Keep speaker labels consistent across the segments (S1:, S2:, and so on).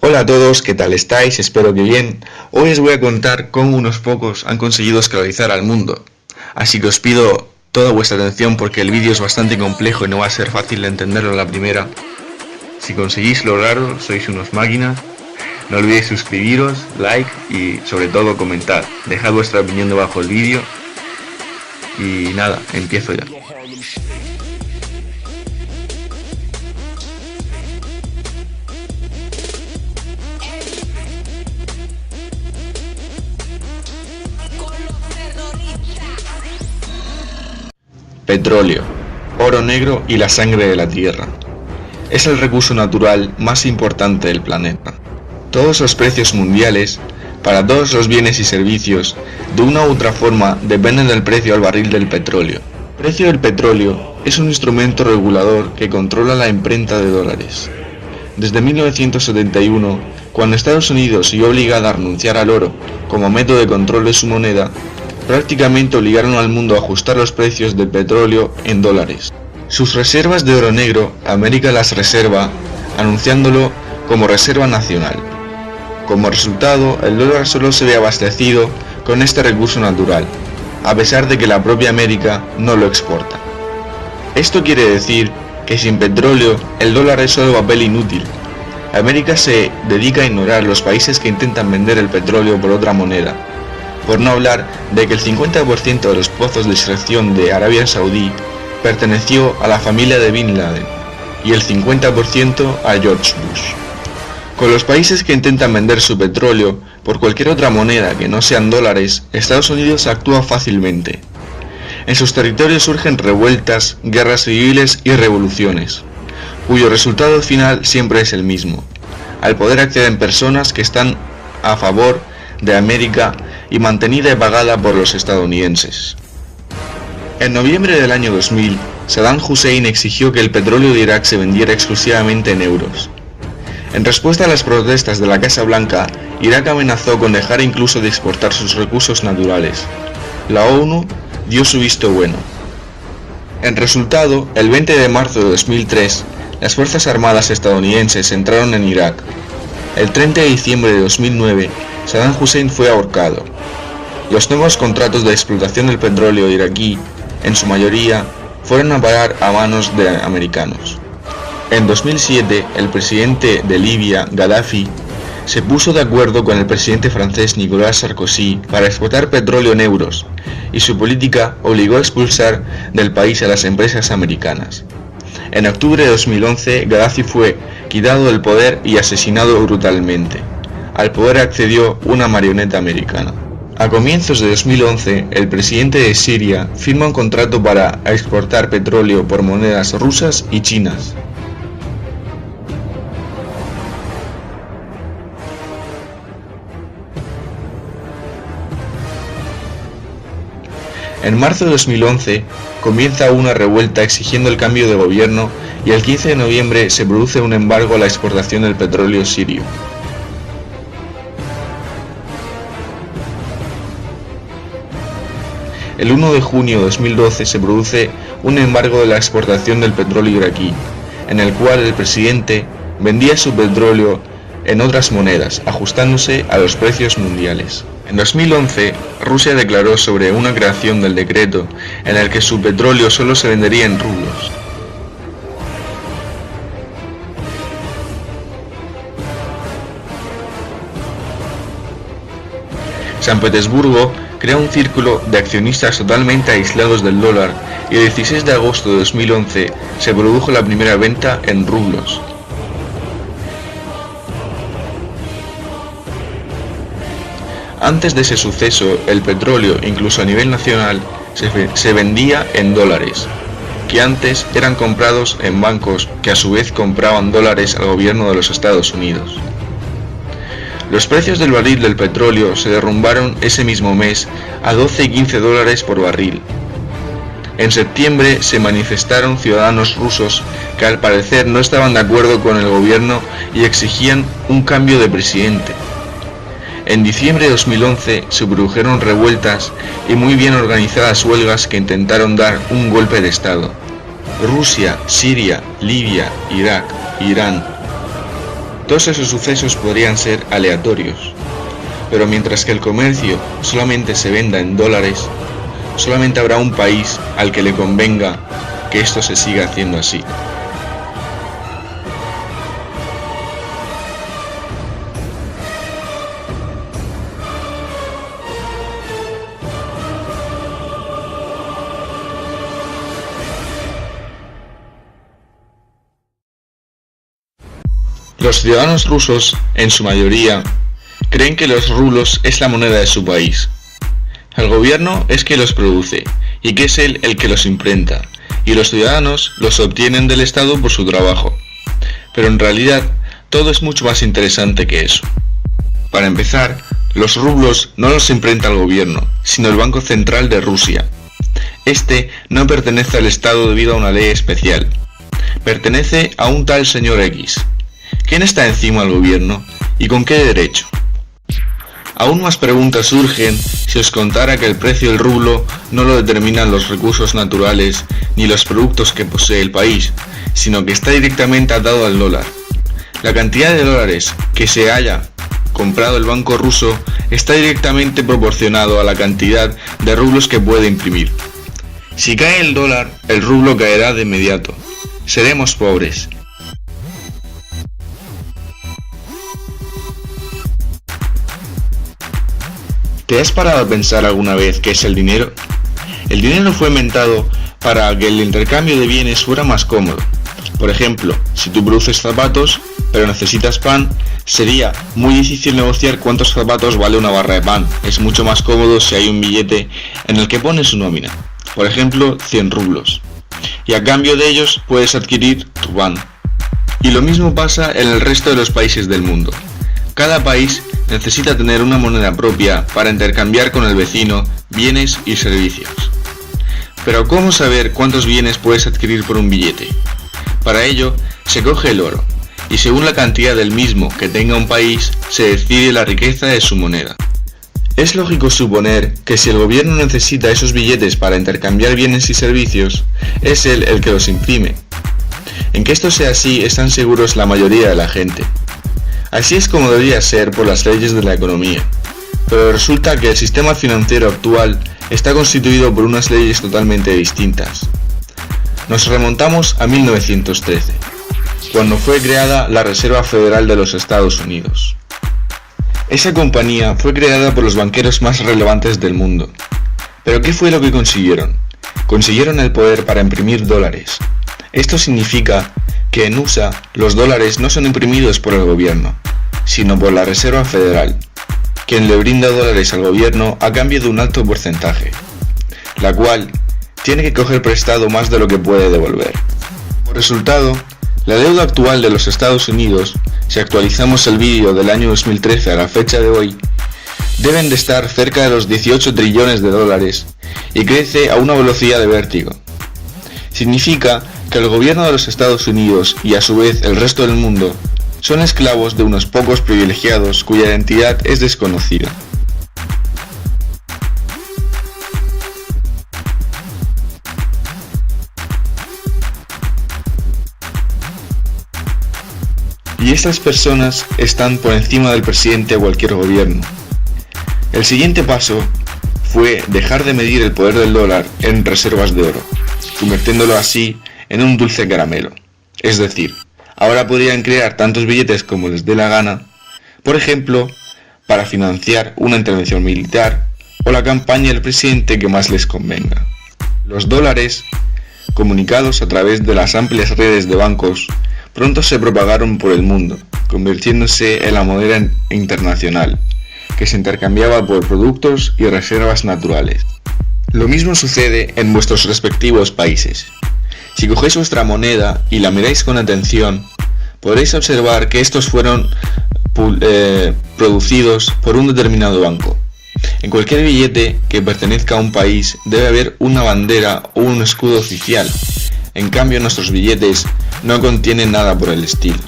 S1: Hola a todos, ¿qué tal estáis? Espero que bien. Hoy os voy a contar cómo unos pocos han conseguido esclavizar al mundo. Así que os pido toda vuestra atención porque el vídeo es bastante complejo y no va a ser fácil de entenderlo a la primera. Si conseguís lograrlo, sois unos máquinas. No olvidéis suscribiros, like y sobre todo comentar. Dejad vuestra opinión debajo del vídeo. Y nada, empiezo ya. Petróleo, oro negro y la sangre de la tierra. Es el recurso natural más importante del planeta. Todos los precios mundiales, para todos los bienes y servicios, de una u otra forma dependen del precio al barril del petróleo. El precio del petróleo es un instrumento regulador que controla la imprenta de dólares. Desde 1971, cuando Estados Unidos se vio obligada a renunciar al oro como método de control de su moneda, prácticamente obligaron al mundo a ajustar los precios del petróleo en dólares. Sus reservas de oro negro, América las reserva, anunciándolo como reserva nacional. Como resultado, el dólar solo se ve abastecido con este recurso natural, a pesar de que la propia América no lo exporta. Esto quiere decir que sin petróleo el dólar es solo papel inútil. América se dedica a ignorar los países que intentan vender el petróleo por otra moneda. Por no hablar de que el 50% de los pozos de extracción de Arabia Saudí perteneció a la familia de Bin Laden y el 50% a George Bush. Con los países que intentan vender su petróleo por cualquier otra moneda que no sean dólares, Estados Unidos actúa fácilmente. En sus territorios surgen revueltas, guerras civiles y revoluciones, cuyo resultado final siempre es el mismo. Al poder acceden personas que están a favor de América y mantenida y pagada por los estadounidenses. En noviembre del año 2000, Saddam Hussein exigió que el petróleo de Irak se vendiera exclusivamente en euros. En respuesta a las protestas de la Casa Blanca, Irak amenazó con dejar incluso de exportar sus recursos naturales. La ONU dio su visto bueno. En resultado, el 20 de marzo de 2003, las Fuerzas Armadas estadounidenses entraron en Irak. El 30 de diciembre de 2009, Saddam Hussein fue ahorcado. Los nuevos contratos de explotación del petróleo iraquí, en su mayoría, fueron a parar a manos de americanos. En 2007, el presidente de Libia, Gaddafi, se puso de acuerdo con el presidente francés Nicolas Sarkozy para exportar petróleo en euros, y su política obligó a expulsar del país a las empresas americanas. En octubre de 2011, Gaddafi fue quitado del poder y asesinado brutalmente. Al poder accedió una marioneta americana. A comienzos de 2011, el presidente de Siria firma un contrato para exportar petróleo por monedas rusas y chinas. En marzo de 2011 comienza una revuelta exigiendo el cambio de gobierno y el 15 de noviembre se produce un embargo a la exportación del petróleo sirio. El 1 de junio de 2012 se produce un embargo de la exportación del petróleo iraquí, en el cual el presidente vendía su petróleo en otras monedas, ajustándose a los precios mundiales. En 2011, Rusia declaró sobre una creación del decreto en el que su petróleo solo se vendería en rublos. San Petersburgo crea un círculo de accionistas totalmente aislados del dólar y el 16 de agosto de 2011 se produjo la primera venta en rublos. Antes de ese suceso, el petróleo, incluso a nivel nacional, se vendía en dólares, que antes eran comprados en bancos que a su vez compraban dólares al gobierno de los Estados Unidos. Los precios del barril del petróleo se derrumbaron ese mismo mes a 12 y 15 dólares por barril. En septiembre se manifestaron ciudadanos rusos que al parecer no estaban de acuerdo con el gobierno y exigían un cambio de presidente. En diciembre de 2011 se produjeron revueltas y muy bien organizadas huelgas que intentaron dar un golpe de estado. Rusia, Siria, Libia, Irak, Irán, Todos esos sucesos podrían ser aleatorios, pero mientras que el comercio solamente se venda en dólares, solamente habrá un país al que le convenga que esto se siga haciendo así. Los ciudadanos rusos, en su mayoría, creen que los rublos es la moneda de su país. El gobierno es quien los produce y que es él el que los imprenta, y los ciudadanos los obtienen del Estado por su trabajo. Pero en realidad, todo es mucho más interesante que eso. Para empezar, los rublos no los imprenta el gobierno, sino el Banco Central de Rusia. Este no pertenece al Estado debido a una ley especial. Pertenece a un tal señor X. ¿Quién está encima del gobierno y con qué derecho? Aún más preguntas surgen si os contara que el precio del rublo no lo determinan los recursos naturales ni los productos que posee el país, sino que está directamente atado al dólar. La cantidad de dólares que se haya comprado el banco ruso está directamente proporcionado a la cantidad de rublos que puede imprimir. Si cae el dólar, el rublo caerá de inmediato. Seremos pobres. ¿Te has parado a pensar alguna vez qué es el dinero? El dinero fue inventado para que el intercambio de bienes fuera más cómodo. Por ejemplo, si tú produces zapatos, pero necesitas pan, sería muy difícil negociar cuántos zapatos vale una barra de pan. Es mucho más cómodo si hay un billete en el que pones su nómina. Por ejemplo, 100 rublos. Y a cambio de ellos puedes adquirir tu pan. Y lo mismo pasa en el resto de los países del mundo. Cada país necesita tener una moneda propia para intercambiar con el vecino bienes y servicios. Pero ¿cómo saber cuántos bienes puedes adquirir por un billete? Para ello, se coge el oro, y según la cantidad del mismo que tenga un país, se decide la riqueza de su moneda. Es lógico suponer que si el gobierno necesita esos billetes para intercambiar bienes y servicios, es él el que los imprime. En que esto sea así están seguros la mayoría de la gente. Así es como debería ser por las leyes de la economía, pero resulta que el sistema financiero actual está constituido por unas leyes totalmente distintas. Nos remontamos a 1913, cuando fue creada la Reserva Federal de los Estados Unidos. Esa compañía fue creada por los banqueros más relevantes del mundo. ¿Pero qué fue lo que consiguieron? Consiguieron el poder para imprimir dólares. Esto significa que en USA los dólares no son imprimidos por el gobierno, sino por la Reserva Federal, quien le brinda dólares al gobierno a cambio de un alto porcentaje, la cual tiene que coger prestado más de lo que puede devolver. Como resultado, la deuda actual de los Estados Unidos, si actualizamos el vídeo del año 2013 a la fecha de hoy, deben de estar cerca de los 18 trillones de dólares y crece a una velocidad de vértigo. Significa que el gobierno de los Estados Unidos y a su vez el resto del mundo son esclavos de unos pocos privilegiados cuya identidad es desconocida. Y estas personas están por encima del presidente o cualquier gobierno. El siguiente paso fue dejar de medir el poder del dólar en reservas de oro, convirtiéndolo así en un dulce caramelo. Es decir, ahora podrían crear tantos billetes como les dé la gana, por ejemplo, para financiar una intervención militar o la campaña del presidente que más les convenga. Los dólares, comunicados a través de las amplias redes de bancos, pronto se propagaron por el mundo, convirtiéndose en la moneda internacional, que se intercambiaba por productos y reservas naturales. Lo mismo sucede en vuestros respectivos países. Si cogéis vuestra moneda y la miráis con atención, podréis observar que estos fueron producidos por un determinado banco. En cualquier billete que pertenezca a un país debe haber una bandera o un escudo oficial. En cambio, nuestros billetes no contienen nada por el estilo.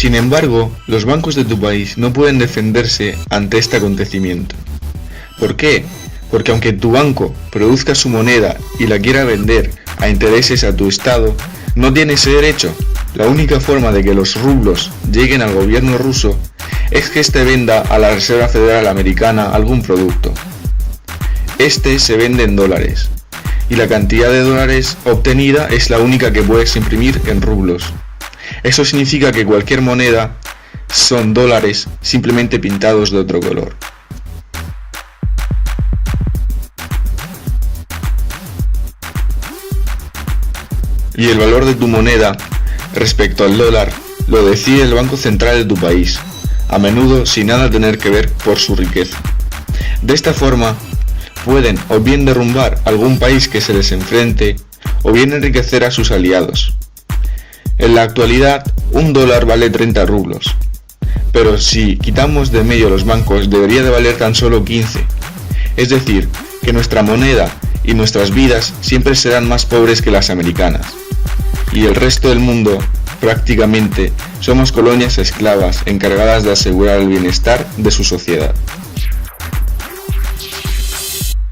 S1: Sin embargo, los bancos de tu país no pueden defenderse ante este acontecimiento. ¿Por qué? Porque aunque tu banco produzca su moneda y la quiera vender a intereses a tu estado, no tiene ese derecho. La única forma de que los rublos lleguen al gobierno ruso es que éste venda a la Reserva Federal Americana algún producto. Este se vende en dólares, y la cantidad de dólares obtenida es la única que puedes imprimir en rublos. Eso significa que cualquier moneda son dólares simplemente pintados de otro color. Y el valor de tu moneda respecto al dólar lo decide el Banco Central de tu país, a menudo sin nada tener que ver por su riqueza. De esta forma, pueden o bien derrumbar algún país que se les enfrente, o bien enriquecer a sus aliados. En la actualidad, un dólar vale 30 rublos, pero si quitamos de medio los bancos debería de valer tan solo 15. Es decir, que nuestra moneda y nuestras vidas siempre serán más pobres que las americanas. Y el resto del mundo, prácticamente, somos colonias esclavas encargadas de asegurar el bienestar de su sociedad.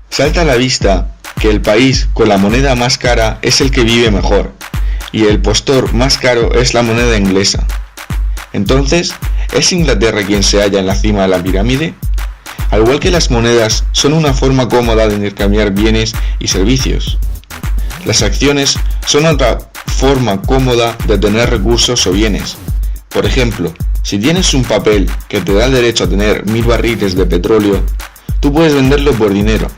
S1: Salta a la vista que el país con la moneda más cara es el que vive mejor, y el postor más caro es la moneda inglesa. Entonces, ¿es Inglaterra quien se halla en la cima de la pirámide? Al igual que las monedas son una forma cómoda de intercambiar bienes y servicios. Las acciones son otra forma cómoda de tener recursos o bienes. Por ejemplo, si tienes un papel que te da el derecho a tener 1000 barriles de petróleo, tú puedes venderlo por dinero.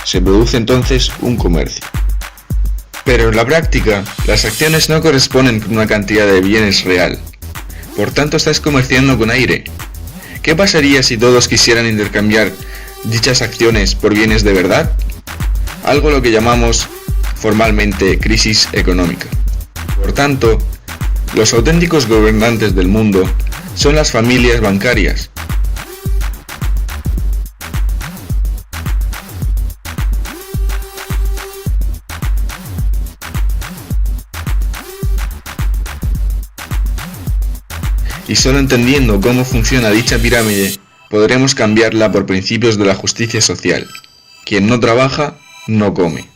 S1: Se produce entonces un comercio. Pero en la práctica, las acciones no corresponden con una cantidad de bienes real. Por tanto, estás comerciando con aire. ¿Qué pasaría si todos quisieran intercambiar dichas acciones por bienes de verdad? Algo lo que llamamos formalmente crisis económica. Por tanto, los auténticos gobernantes del mundo son las familias bancarias. Y solo entendiendo cómo funciona dicha pirámide, podremos cambiarla por principios de la justicia social. Quien no trabaja, no come.